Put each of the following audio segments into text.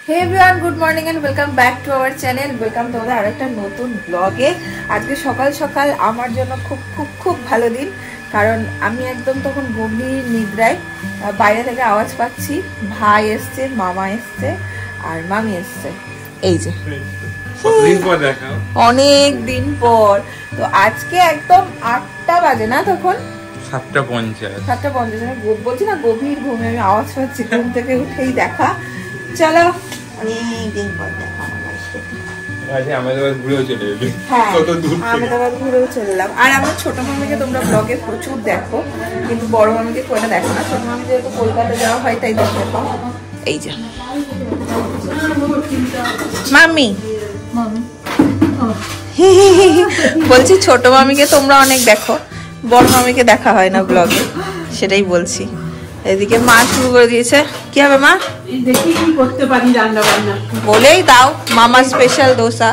Hey everyone, good morning and welcome back to our channel. Welcome to our একটা নতুন ব্লগে। আজকে সকাল সকাল আমার জন্য খুব ভালো দিন, কারণ আমি একদম তখন গভীর নিদ্রায়। বাইরে থেকে আওয়াজ পাচ্ছি, ভাই এসছে, মামা এসছে আর মামি এসছে। এই যে অনেক দিন পর। তো আজকে একদম 8টা বাজে না, তখন 7:50 আমি বলছি না গভীর ঘুমে আমি আওয়াজ পাচ্ছি, ঘুম থেকে উঠেই দেখা। চলো অনেকদিন পর দেখা ঘুরেও চলে এলাম। আর আমার ছোট মামিকে তোমরা ব্লগে প্রচুর দেখো, কিন্তু বড় মামিকে কোনটা দেখো না। ছোট মামি যেহেতু কলকাতা যাওয়া হয় তাই দেখতে পাও। এই যে মামি বলছি, ছোট মামিকে তোমরা অনেক দেখো, বড় মামিকে দেখা হয় না ব্লগে, সেটাই বলছি। এদিকে মা শুরু করে দিয়েছে। কি হবে মা? দেখি কি করতে পারি রান্না বান্না। বলেই দাও। মামা স্পেশাল দোসা,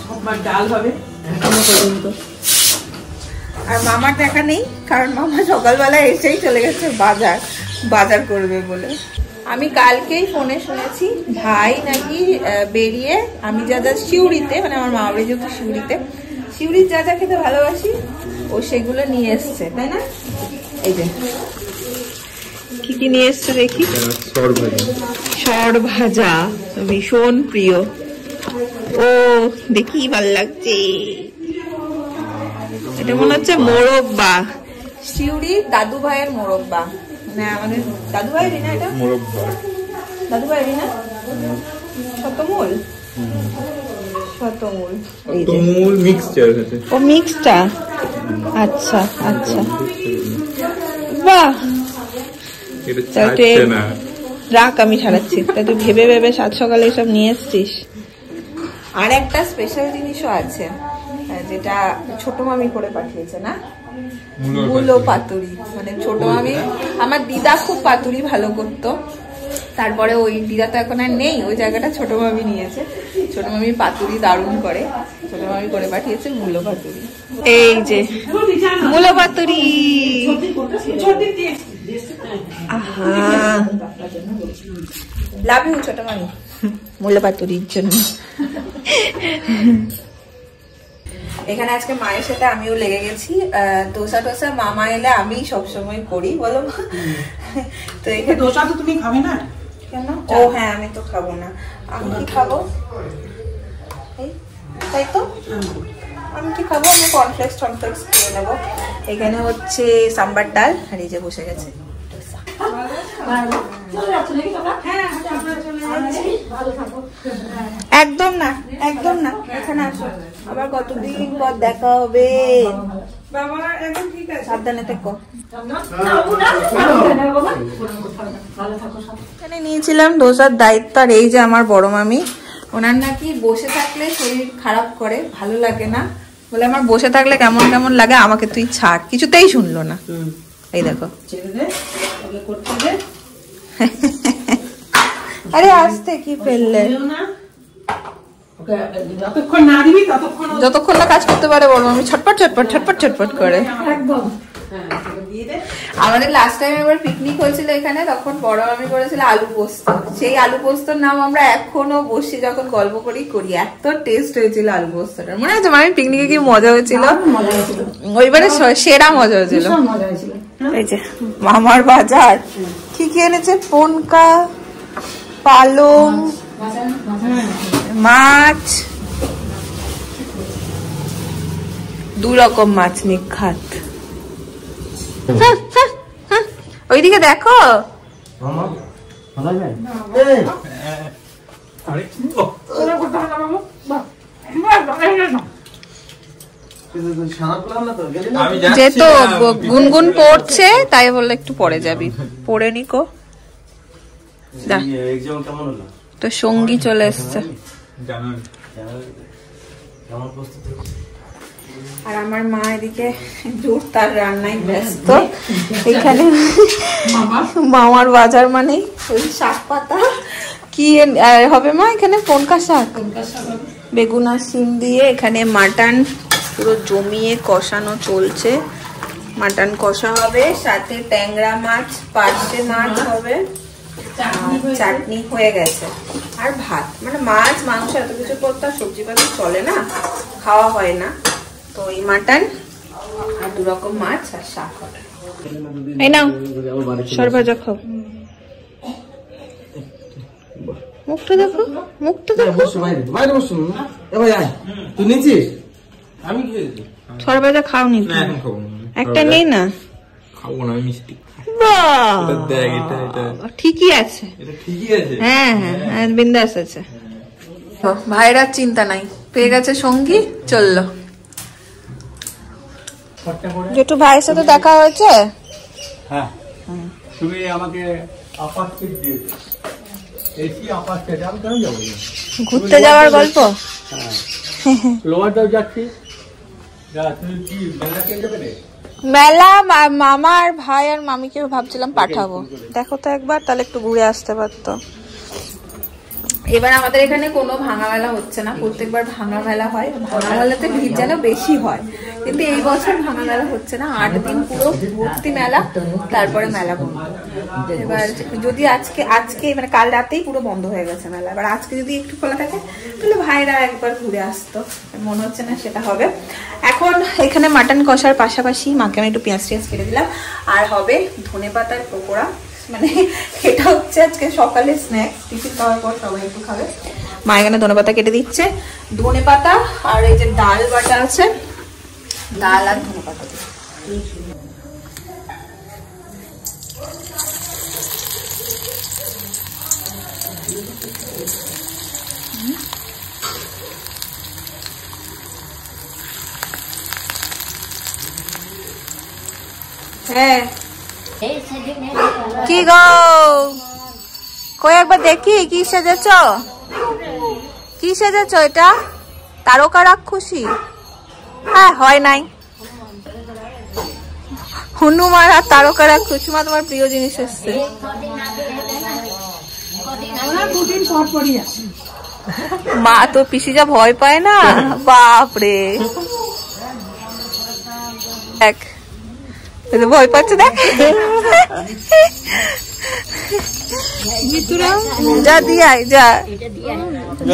সবার ডাল হবে এখনো পর্যন্ত। আর মামার দেখা নেই, কারণ মামা সকালবেলা এসেই চলে গেছে বাজার করবে বলে। আমি কালকেই ফোনে শুনেছি ভাই নাকি বেরিয়ে, আমি যা শিউড়িতে, মানে আমার মা বাড়ি যেহেতু শিউড়ির যা খেতে ভালোবাসি ও সেগুলো নিয়ে এসছে, তাই না? এই যে কি নিয়ে এসছে দেখি। সর ভাজা ভীষণ প্রিয়। ও দেখি ভালো লাগছে। এটা মনে হচ্ছে মোরব্বা, শিউড়ির দাদু ভাইয়ের মোরব্বা। না আমাদের দাদু ভাইয়েরই না এটা? দাদু ভাইয়েরই না? শতমূল মিক্সচার। ও মিক্সটা, আচ্ছা আচ্ছা, বাহ। রাখ, আমি ছাড়াচ্ছি। তা তুই ভেবে সাত সকালে এসব নিয়ে এসছিস। আর একটা স্পেশাল জিনিসও আছে, যেটা ছোট মামি করে পাঠিয়েছে না, মূলো পাতুরি। মানে ছোট মামি, আমার দিদা খুব পাতুরি ভালো করতো, তারপরে ওই দিদা তো এখন আর নেই, ওই জায়গাটা ছোট মামি নিয়েছে। ছোট মামি পাতুরি দারুণ করে, ছোট মামি করে পাঠিয়েছে মূলো পাতুরি। এই যে মূলো পাতুরি। লাভ ইউ ছোট মামি মূলো পাতুরির জন্য। এখানে আজকে মায়ের সাথে আমিও লেগে গেছি। দোসা টোসা মামা এলে আমি সবসময় করি, বলো। তো এখানে দোসা তো তুমি খাবে না কেন? ও হ্যাঁ, আমি তো খাবো না। আমি কি খাবো? তাই তো, আমি কি খাবো? আমি কর্নফ্লেক্স খেয়ে নেবো। এখানে হচ্ছে সাম্বার ডাল, আর এই যে বসে গেছে একদম না, একদম না। এখানে আসো, আবার কতদিন পর দেখা হবে। বাবা একদম ঠিক আছে, সাবধানে থেকো। এখানে নিয়েছিলাম দোসার দায়িত্ব, আর এই যে আমার বড় মামি, ওনার নাকি বসে থাকলে শরীর খারাপ করে, ভালো লাগে না বলে। আমার বসে থাকলে কেমন কেমন লাগে, আমাকে তুই ছাড়, কিছুতেই শুনলো না। এই দেখো, আরে আসতে কি ফেললে, যতক্ষণ না কাজ করতে পারে বড় আমি ছটপট করে। আমাদের লাস্ট টাইম এবার পিকনিক হয়েছিল এখানে, তখন বড় আমি করেছিল আলু পোস্ত। সেই আলু পোস্তর নাম আমরা এখনো বসে যখন গল্প করি, এত টেস্ট হয়েছিল আলু পোস্তটা। মনে আছে আমি পিকনিকে কি মজা হয়েছিল? ওইবারে সেরা মজা হয়েছিল। এই যে মামার বাজার কি কি এনেছে, পনকা, পালং, মাছ, 2 রকম মাছ নিখাত। ওইদিকে দেখো, যেহেতু গুনগুন পড়ছে তাই বললে একটু পরে যাবি, পড়ে নিকো। তো সঙ্গী চলে এসছে। আর আমার মা এদিকে জোর তার রান্নায় ব্যস্ত। এখানে মামার বাজার মানে ওই শাক পাতা কি হবে মা, এখানে পনকা শাক, বেগুন আর শিম দিয়ে এখানে মাটন পুরো জমিয়ে কষানো চলছে। মাটন কষা হবে, সাথে ট্যাংরা মাছ, পার্শে মাছ হবে, চাটনি হয়ে গেছে আর ভাত, মানে মাছ মাংস এত কিছু করতে আর সবজি পাতি চলে না, খাওয়া হয় না। তো এই মাটন আর 2 রকম মাছ আর শাক হবে। এই নাও সরভাজা খাও। মুখটা দেখো, মুখটা দেখো। বাইরে বসো। এ ভাই আয়, তুই নিছিস? আমি খেয়েছি। সরভাজা খাও নি? না এখন খাবো না। একটা নেই না? খাবো না, মিষ্টি। বাহ, দেখ এটা ঠিকই আছে। এটা ঠিকই আছে। হ্যাঁ হ্যাঁ, বিন্দাস আছে। ভাইরা চিন্তা নাই, পেয়ে গেছে সঙ্গী, চললো। জেঠু ভাইয়ের সাথে দেখা হয়েছে? হ্যাঁ, তুমি আমাকে আপাতকে দিয়েছো। এসি আপাতকে আমি কেন যাবো? ঘুরতে যাওয়ার গল্প। হ্যাঁ, লোয়ারটাও যাচ্ছি। যা, তুমি কি মেলা কিনতে পেরে? মেলা মামা আর ভাই আর মামিকে ভাবছিলাম পাঠাবো, দেখো তো একবার, তাহলে একটু ঘুরে আসতে পারতো। এবার আমাদের এখানে কোনো ভাঙা মেলা হচ্ছে না, প্রত্যেকবার ভাঙা মেলা হয়। ভাঙা মেলাতে ভিড় যেন বেশি হয়, কিন্তু এই বছর ভাঙা মেলা হচ্ছে না। 8 দিন পুরো ভর্তি মেলা, তারপরে মেলা বন্ধ। এবার যদি আজকে মানে কাল রাতেই পুরো বন্ধ হয়ে গেছে মেলা, এবার আজকে যদি একটু খোলা থাকে তাহলে ভাইরা একবার ঘুরে আসতো, মনে হচ্ছে না সেটা হবে। এখন এখানে মাটন কষার পাশাপাশি মাকে আমি একটু পেঁয়াজ কেটে দিলাম, আর হবে ধনেপাতার পকোড়া। মানে এটা হচ্ছে আজকে সকালে স্ন্যাক্স, টিফিন খাওয়ার পর সবাই একটু খাবে। মা এখানে ধনেপাতা কেটে দিচ্ছে, ধনেপাতা আর এই যে ডাল বাটা আছে, ডাল আর ধনেপাতা। হ্যাঁ কি গো, কই একবার দেখি কি সেজেছ, কি সেজেছ? এটা তারকা রাক্ষসী? হ্যাঁ, হয় নাই। হনুমান আর তারকা রাক্ষসী, মা তোমার প্রিয় জিনিস এসছে। মা তো পিসি যা ভয় পায় না, বাপরে। দেখ ভয় পাচ্ছে, দেখ। যা দিয়াই, যা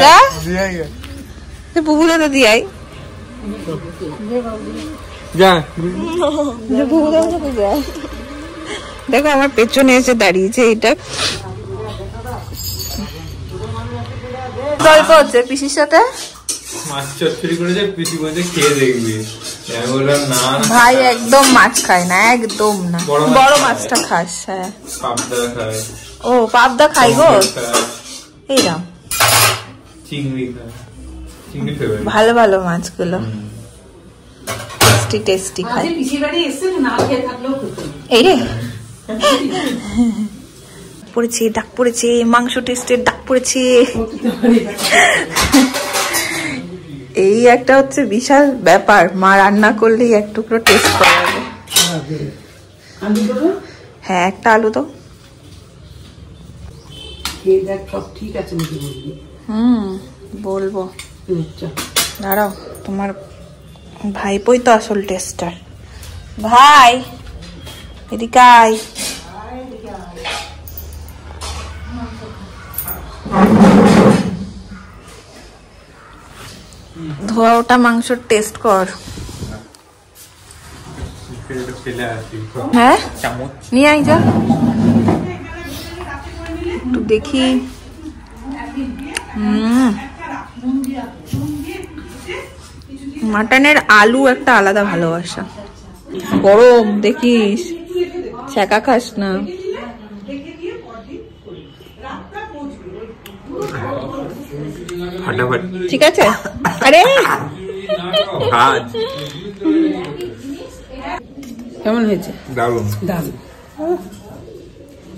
যা বুবুরা তো দিয়াই, দেখো আমার পেছনে এসে দাঁড়িয়েছে। এটা গল্প হচ্ছে পিসির সাথে, মাছ চচ্চড়ি করেছে, পিসি বলছে খেয়ে দেখবি। ভাই একদম মাছ খায় না, একদম না। বড় মাছটা খাস? হ্যাঁ, পাবদা খায়। ও পাবদা খাই গো, এইরাম চিংড়ি খায়, চিংড়ি ফেভারিট। ভালো ভালো মাছগুলো টেস্টি টেস্টি খাই। এই রে পড়েছে, ডাক পড়েছে, মাংস টেস্টের ডাক পড়েছে। এই একটা হচ্ছে বিশাল ব্যাপার, মা রান্না করলেই এক টুকরো টেস্ট করা যাবে। হ্যাঁ, একটা আলু তো। বলবো, দাঁড়াও, তোমার ভাইপোই তো আসল টেস্টার। ভাই এদিকে আয়। ধোয়া ওটা মাংসর টেস্ট কর। হ্যাঁ, নিয়ে আই যা, একটু দেখি। মাটনের আলু একটা আলাদা ভালোবাসা। গরম দেখিস, ছ্যাঁকা খাস না। ঠিক আছে। আরে কেমন হয়েছে? দারুণ দারুণ,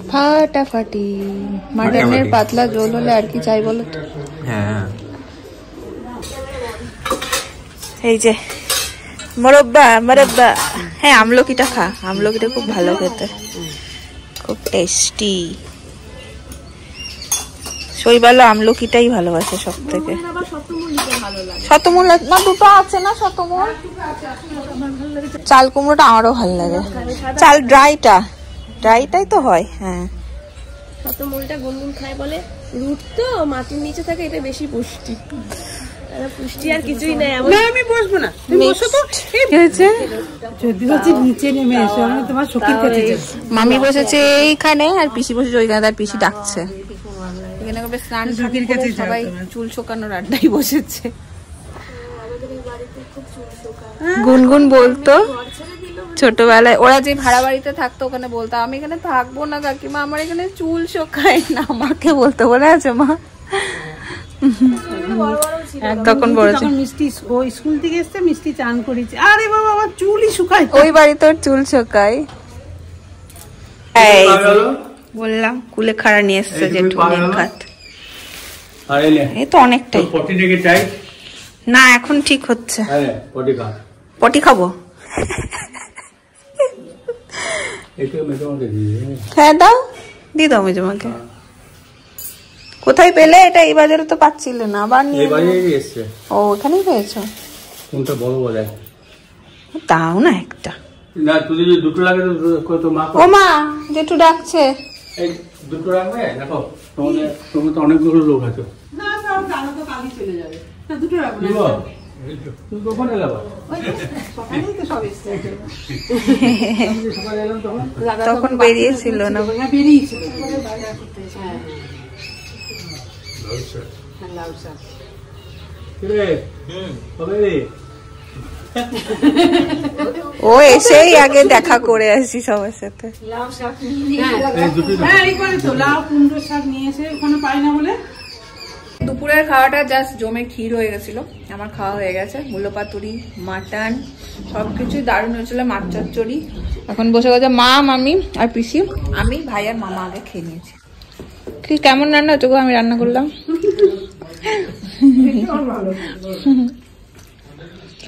ফাটাফাটি। মাটনের পাতলা ঝোল হলে আর কি চাই বলো তো? হ্যাঁ, এই যে মোরব্বা মোরব্বা। হ্যাঁ, আমলকিটা খা, আমলকিটা খুব ভালো খেতে, খুব টেস্টি। শৈবাল আমলকিটাই ভালোবাসে সব থেকে। শতমূল না, দুটো আছে না শতমূল। চাল কুমড়োটা আমারও ভালো লাগে, চাল ড্রাইটাই তো হয়। হ্যাঁ, কত মুলটা গুনগুন খায় বলে রুট তো মাটির নিচে থাকে, এটা বেশি পুষ্টি। পুষ্টি আর কিছুই নেই। আমি বসবো না, তুমি বসো তো। কি হয়েছে? যদি হচ্ছে নিচে নেমে এসো, আমি তোমার সখীর কাছে যাব। মামি বসেছে এইখানে আর পিসি বসেছে ওইখানে, তার পিসি ডাকছে এখানে করে স্নান সখীর কাছে সবাই চুল শোকানোর আড্ডায় বসেছে। গুনগুন বলতো ছোটবেলায় ওরা যে ভাড়া বাড়িতে থাকতো ওখানে বলতো আমি এখানে থাকবো না কাকিমা, আমার এখানে চুল শোকায় না, আমাকে বলতে বলে আছে মা। তখন বলেছে মিষ্টি ও স্কুল থেকে এসে মিষ্টি চান করেছে, আরে বাবা আমার চুলই শুকায়, ওই বাড়িতে ওর চুল শোকায়। বললাম কুলে খাড়া নিয়ে এসছে জেঠু নির্ঘাত। এই তো অনেকটাই না, এখন ঠিক হচ্ছে। পটি খাবো, হ্যাঁ দাও, দিয়ে দাও মেজমাকে। কোথায় পেলে এটা? এই বাজারে তো পাচ্ছিলে না, আবার নিয়ে ও ওখানেই পেয়েছো। কোনটা বড় বলে দাও না একটা। না তুই যদি দুটো লাগে তো মা, ও মা জেঠু ডাকছে। এই দুটো রাখবে, দেখো তোমাদের তুমি তো অনেকগুলো লোক আছো। না সব জানো তো কালই চলে যাবে না, দুটো রাখবো না। তুমি কখন এলাবা? সকালেই তো সব এসছে, সকালে এলাম তখন বেরিয়েছিল না, বেরিয়েছিল। ও এসেই আগে দেখা করে আসি সবার সাথে। দুপুরের খাওয়াটা জাস্ট জমে ক্ষীর হয়ে গেছিল, আমার খাওয়া হয়ে গেছে। মূলো পাতুরি, মাটন সবকিছু দারুণ হয়েছিল, মাছ চচ্চড়ি। এখন বসে গেছে মা, মামি আর পিসি, আমি ভাই আর মামা আগে খেয়ে নিয়েছি। কি কেমন রান্না হচ্ছে গো? আমি রান্না করলাম।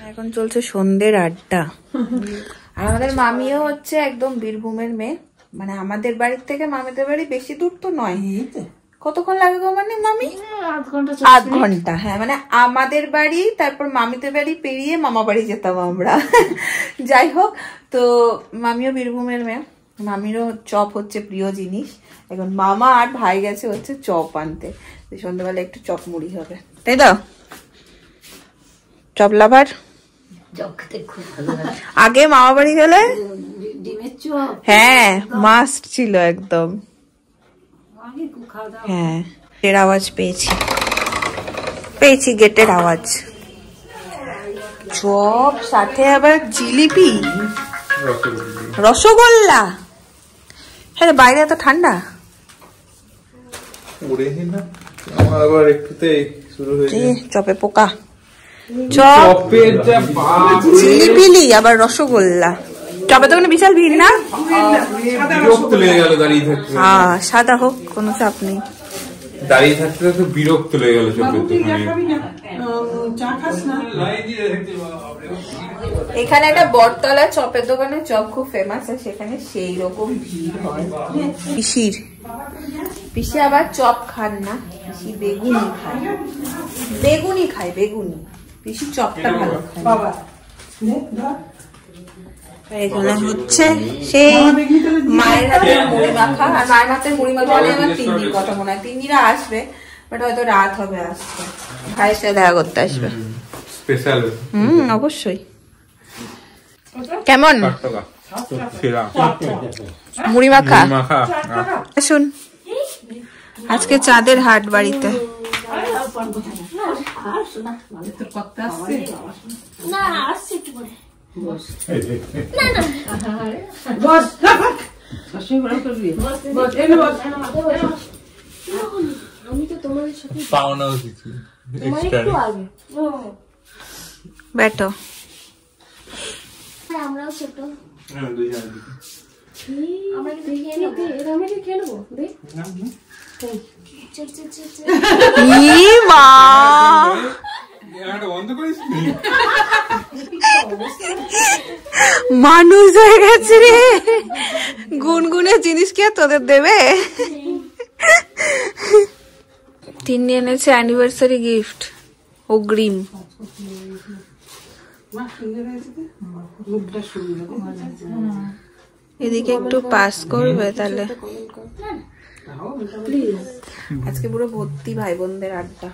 এখন চলছে সন্ধ্যের আড্ডা। আর আমাদের মামিও হচ্ছে একদম বীরভূমের মেয়ে, মানে আমাদের বাড়ির থেকে মামিদের বাড়ি বেশি দূর তো নয়। কতক্ষণ লাগে গো মানে মামি? আধ ঘন্টা। হ্যাঁ মানে আমাদের বাড়ি তারপর মামিদের বাড়ি পেরিয়ে মামা বাড়ি যেতাম আমরা। যাই হোক, তো মামিও বীরভূমের মেয়ে, মামিরও চপ হচ্ছে প্রিয় জিনিস। এখন মামা আর ভাই গেছে হচ্ছে চপ আনতে, সন্ধ্যাবেলা একটু চপ মুড়ি হবে, তাই তো? চপ লাভার। আগে মামা বাড়ি গেলে হ্যাঁ মাস্ট ছিল একদম। হ্যাঁ গেটের আওয়াজ পেয়েছি গেটের আওয়াজ। চপ সাথে আবার জিলিপি, রসগোল্লা। হ্যাঁ বাইরে এত ঠান্ডা। চপে পোকা, জিলিপি আবার রসগোল্লা। চপে তো কোনো বিশাল ভিড় না, হ্যাঁ সাদা হোক কোনো চাপ নেই। দাঁড়িয়ে থাকতে তো বিরক্ত লেগে গেল চপের এখানে একটা বটতলা চপের দোকানে চপ খুব ফেমাস, আর সেখানে সেই রকম ভিড় হয়। পিসি আবার চপ খান না, পিসি বেগুনি খায়, বেগুনি। পিসি চপটা ভালো খায়। এখানে হচ্ছে সেই মায়ের হাতের মুড়ি মাখা, আর মায়ের হাতের মুড়ি মাখা মানে আমার তিন্নির কথা মনে হয়। তিন্নিরা আসবে, বাট হয়তো রাত হবে আসবে, ভাইয়ের সাথে দেখা করতে আসবে। অবশ্যই। কেমন মুড়ি মাখা? শুন আজকে চাঁদের হাট বাড়িতে। बैठो। মানুষ হয়ে গেছে রে, গুনগুনের জিনিস কি তোদের দেবে? তিন্নি এনেছে অ্যানিভার্সারি গিফট, অগ্রিম। এদিকে একটু পাস করবে তাহলে। আজকে পুরো ভর্তি ভাই বোনদের আড্ডা।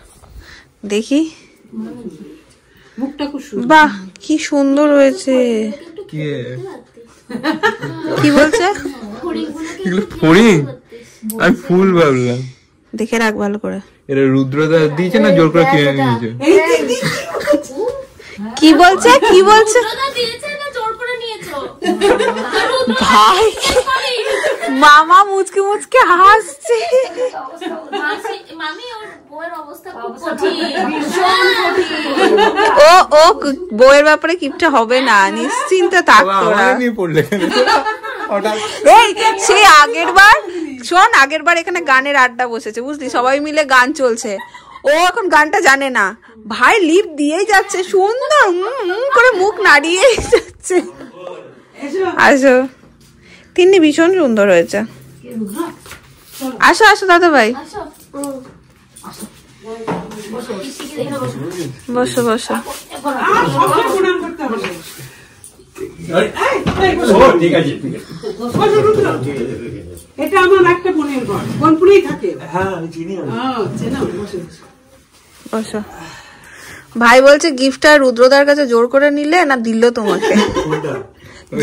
দেখি মুখটা খুব সুন্দর। বাহ কি সুন্দর হয়েছে। কি বলছে? ফড়িং? আমি ফুল ভাবলাম। দেখে রাখ ভালো করে। এটা রুদ্রদা দিয়েছে না জোর করে কিনে নিয়েছে? কি বলছে? কি বলছে? ভাই মামা মুচকে মুচকে হাসছে। ও ও বউয়ের ব্যাপারে কিপটা হবে না, নিশ্চিন্তে থাক তোরা। এই সেই আগের বার শোন, আগের বার এখানে গানের আড্ডা বসেছে বুঝলি, সবাই মিলে গান চলছে, ও এখন গানটা জানে না, ভাই লিপ দিয়েই যাচ্ছে সুন্দর করে মুখ নাড়িয়েই যাচ্ছে। আসো তিন্নি ভীষণ সুন্দর হয়েছে। আসো আসো দাদা ভাই, বসো বসো। এটা আমার একটা বোনের ঘর, বোনপুরেই থাকে। হ্যাঁ আমি চিনি। বসো। ভাই বলছে গিফটটা রুদ্রদার কাছে জোর করে নিলে না দিল তোমাকে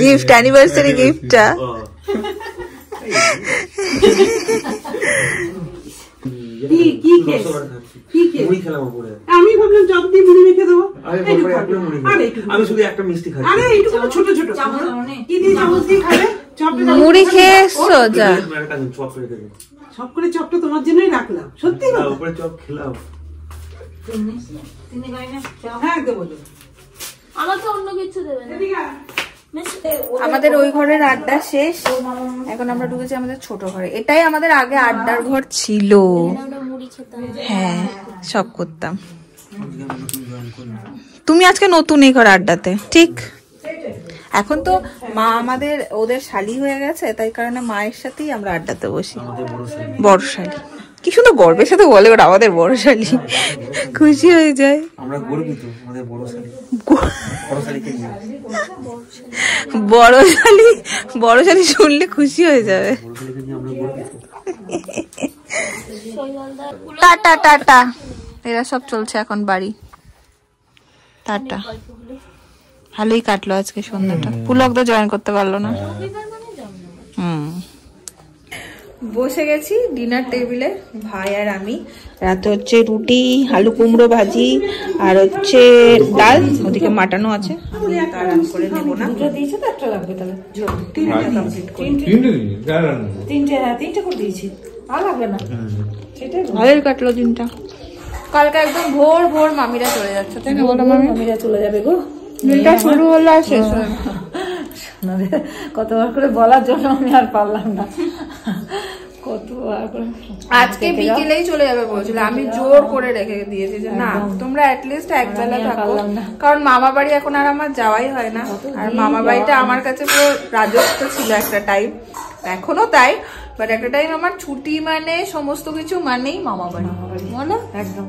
গিফট, অ্যানিভার্সারি গিফটটা। আমি ভাবলাম চপ দিয়ে মুড়ি মেখে দেবো। আমি শুধু একটা মিষ্টি খাই। আরে এইটুকু ছোট ছোট কি দিয়ে চামচ দিয়ে খাবে? মুড়ি খেয়ে এসছো? যা সব করে চপটা তোমার জন্যই রাখলাম। সত্যি উপরে চপ খেলাম। হ্যাঁ দেবো। আমাকে অন্য কিছু দেবে না। আমাদের ওই ঘরের আড্ডা শেষ, এখন আমরা ঢুকেছি আমাদের ছোট ঘরে। এটাই আমাদের আগে আড্ডার ঘর ছিল। হ্যাঁ সব করতাম। তুমি আজকে নতুন এই ঘর আড্ডাতে, ঠিক? এখন তো মা আমাদের ওদের শালি হয়ে গেছে, তাই কারণে মায়ের সাথেই আমরা আড্ডাতে বসি। বড় শালি, কি সুন্দর গর্বের সাথে বলে ওরা আমাদের বড় শালি, খুশি হয়ে যায়। আমরা গর্বিত আমাদের বড় শালি। বড় শালিকে নিয়ে বড় শালি শুনলে খুশি হয়ে যাবে। টাটা টাটা, এরা সব চলছে এখন বাড়ি। টাটা। ভালোই কাটলো আজকে সন্ধ্যাটা। পুলক তো জয়েন করতে পারলো না। বসে গেছি ডিনার টেবিলে, ভাই আর আমি। রাতে হচ্ছে রুটি, আলু কুমড়ো ভাজি, আর হচ্ছে ডাল, ওদিকে মাটানো আছে। আমি আরাম করে নেবো না। দিয়েছে তো একটা লাগবে তাহলে। তিনটে করে দিয়েছি, আর লাগবে না। ভালোই কাটলো দিনটা। কালকে একদম ভোর ভোর মামিরা চলে যাচ্ছে, তাই না বলো? মামিরা চলে যাবে গো। দিনটা শুরু হলো আর শেষ হলো। কতবার করে বলার জন্য আমি আর পারলাম না। কতবার করে আজকে বিকেলেই চলে যাবে বলছিল, আমি জোর করে রেখে দিয়েছি যে না তোমরা অ্যাটলিস্ট এক বেলা থাকো, কারণ মামা বাড়ি এখন আর আমার যাওয়াই হয় না। আর মামা বাড়িটা আমার কাছে পুরো রাজত্ব ছিল একটা টাইম, এখনো তাই, বাট একটা টাইম আমার ছুটি মানে সমস্ত কিছু মানেই মামা বাড়ি, বলো? একদম।